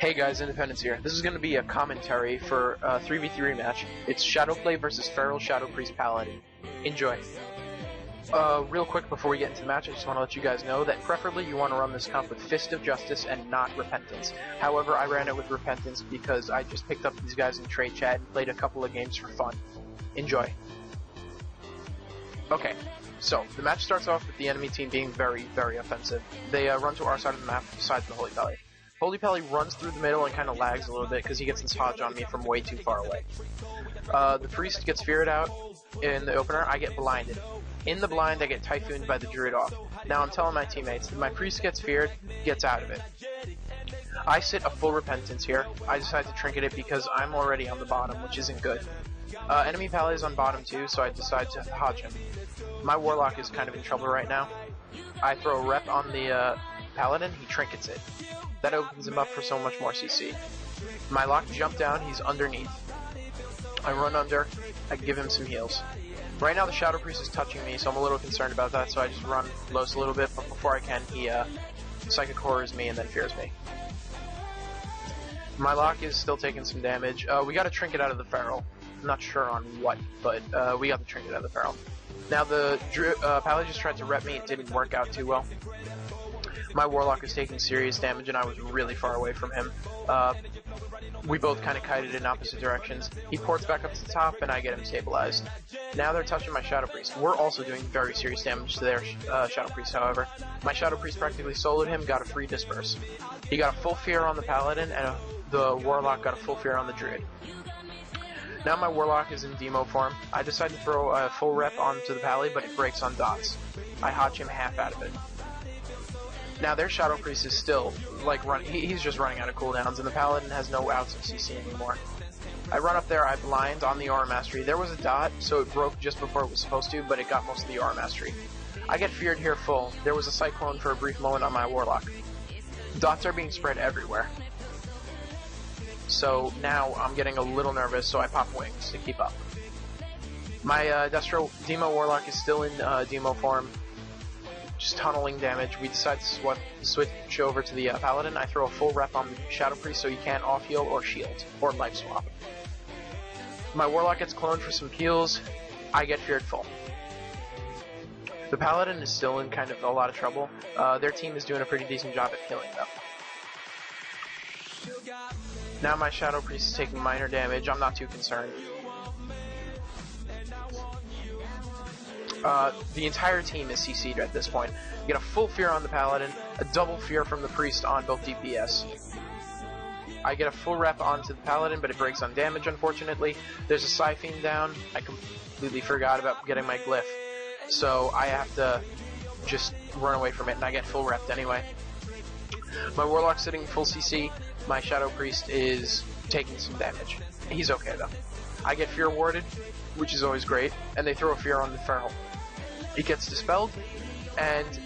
Hey guys, Independence here. This is going to be a commentary for a 3v3 match. It's Shadowplay versus Feral Shadow Priest Paladin. Enjoy. Real quick before we get into the match, I just want to let you guys know that preferably you want to run this comp with Fist of Justice and not Repentance. However, I ran it with Repentance because I just picked up these guys in trade chat and played a couple of games for fun. Enjoy. Okay, so the match starts off with the enemy team being very, very offensive. They run to our side of the map besides the Hpally. Hpally runs through the middle and kind of lags a little bit because he gets this hodge on me from way too far away. The priest gets feared out in the opener. I get blinded. In the blind, I get typhooned by the druid off. Now I'm telling my teammates that my priest gets feared, gets out of it. I sit a full repentance here. I decide to trinket it because I'm already on the bottom, which isn't good. Enemy Pally is on bottom too, so I decide to hodge him. My warlock is kind of in trouble right now. I throw a rep on the paladin, he trinkets it. That opens him up for so much more CC. My lock jump down, he's underneath. I run under, I give him some heals. Right now the Shadow Priest is touching me, so I'm a little concerned about that, so I just run close a little bit, but before I can, he Psychic Horrors me and then fears me. My lock is still taking some damage. We got a trinket out of the Feral. I'm not sure on what, but we got the trinket out of the Feral. Now the Pally just tried to rep me, it didn't work out too well. My warlock is taking serious damage and I was really far away from him. We both kind of kited in opposite directions. He ports back up to the top and I get him stabilized. Now they're touching my Shadow Priest. We're also doing very serious damage to their Shadow Priest, however. My Shadow Priest practically soloed him, got a free disperse. He got a full fear on the Paladin and the Warlock got a full fear on the Druid. Now my Warlock is in demo form. I decide to throw a full rep onto the Pally, but it breaks on dots. I hodge him half out of it. Now their Shadow Priest is still, like, he's just running out of cooldowns, and the Paladin has no outs of CC anymore. I run up there, I blind on the Aura Mastery. There was a dot, so it broke just before it was supposed to, but it got most of the Aura Mastery. I get feared here full. There was a Cyclone for a brief moment on my Warlock. Dots are being spread everywhere. So now I'm getting a little nervous, so I pop wings to keep up. My Destro Demo Warlock is still in demo form. Just tunneling damage. We decide to switch over to the Paladin. I throw a full rep on the Shadow Priest so he can't off-heal or shield, or life swap. My Warlock gets cloned for some heals. I get feared full. The Paladin is still in kind of a lot of trouble. Their team is doing a pretty decent job at killing them. Now my Shadow Priest is taking minor damage. I'm not too concerned. The entire team is CC'd at this point. You get a full fear on the Paladin, a double fear from the Priest on both DPS. I get a full rep onto the Paladin, but it breaks on damage, unfortunately. There's a Siphon down. I completely forgot about getting my glyph. So I have to just run away from it, and I get full repped anyway. My Warlock's sitting full CC. My Shadow Priest is taking some damage. He's okay, though. I get fear warded, which is always great, and they throw a fear on the Feral. It gets dispelled, and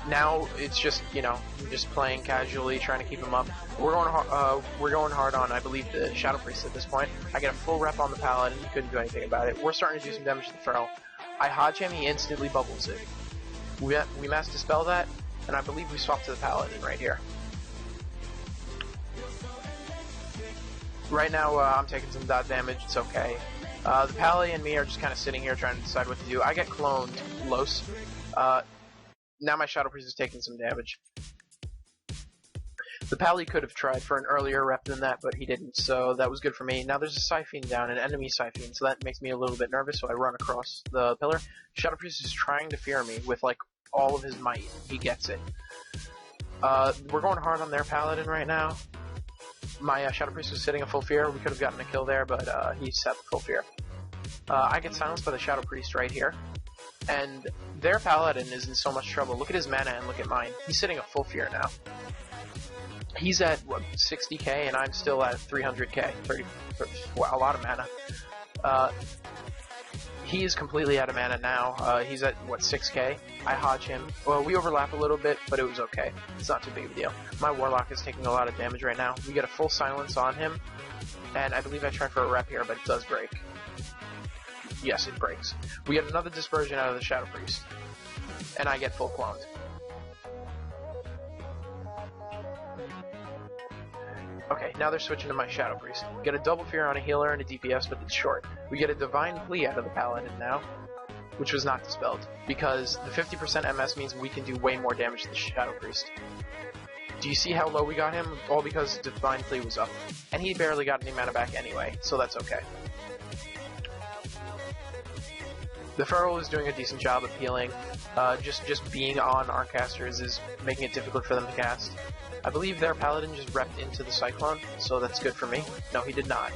now it's just, you know, just playing casually, trying to keep him up. We're going hard on, I believe, the Shadow Priest at this point. I get a full rep on the Paladin, he couldn't do anything about it. We're starting to do some damage to the Feral. I hodge him, he instantly bubbles it. We mass dispel that, and I believe we swap to the Paladin right here. Right now, I'm taking some dot damage, it's okay. The Pally and me are just kind of sitting here trying to decide what to do. I get cloned, Los. Now my Shadow Priest is taking some damage. The Pally could have tried for an earlier rep than that, but he didn't, so that was good for me. Now there's a Siphon down, an enemy Siphon, so that makes me a little bit nervous, so I run across the pillar. Shadow Priest is trying to fear me with, like, all of his might. He gets it. We're going hard on their Paladin right now. My Shadow Priest was sitting a full fear. We could have gotten a kill there, but he set full fear. I get silenced by the Shadow Priest right here. And their Paladin is in so much trouble. Look at his mana and look at mine. He's sitting a full fear now. He's at, what, 60k, and I'm still at 300k. Wow, a lot of mana. He is completely out of mana now. He's at, what, 6k? I hodge him. Well, we overlap a little bit, but it was okay. It's not too big of a deal. My Warlock is taking a lot of damage right now. We get a full silence on him, and I believe I tried for a rep here, but it does break. Yes, it breaks. We get another dispersion out of the Shadow Priest, and I get full cloned. Okay, now they're switching to my Shadow Priest. Get a double fear on a healer and a DPS, but it's short. We get a Divine Plea out of the Paladin now, which was not dispelled, because the 50% MS means we can do way more damage to the Shadow Priest. Do you see how low we got him? All because Divine Plea was up. And he barely got any mana back anyway, so that's okay. The Feral is doing a decent job of healing. Just being on our casters is making it difficult for them to cast. I believe their Paladin just repped into the Cyclone, so that's good for me. No, he did not.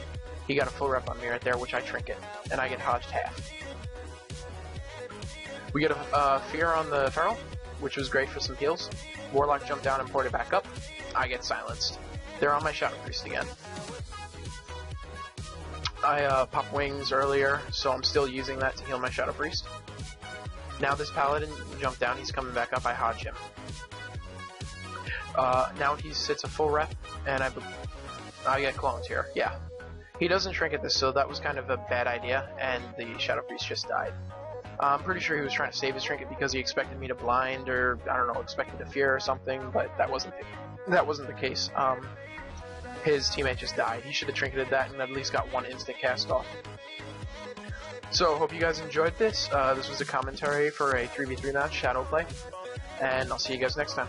He got a full rep on me right there, which I trinket, and I get hodged half. We get a Fear on the Feral, which was great for some heals. Warlock jumped down and poured it back up. I get silenced. They're on my Shadow Priest again. I popped wings earlier, so I'm still using that to heal my Shadow Priest. Now this Paladin jumped down, he's coming back up, I hodge him. Now he sits a full rep, and I get clones here. Yeah. He doesn't trinket this, so that was kind of a bad idea, and the Shadow Priest just died. I'm pretty sure he was trying to save his trinket because he expected me to blind, or, I don't know, expected to fear or something, but that wasn't the case. His teammate just died. He should have trinketed that and at least got one instant cast off. So, hope you guys enjoyed this. This was a commentary for a 3v3 match, Shadowplay, and I'll see you guys next time.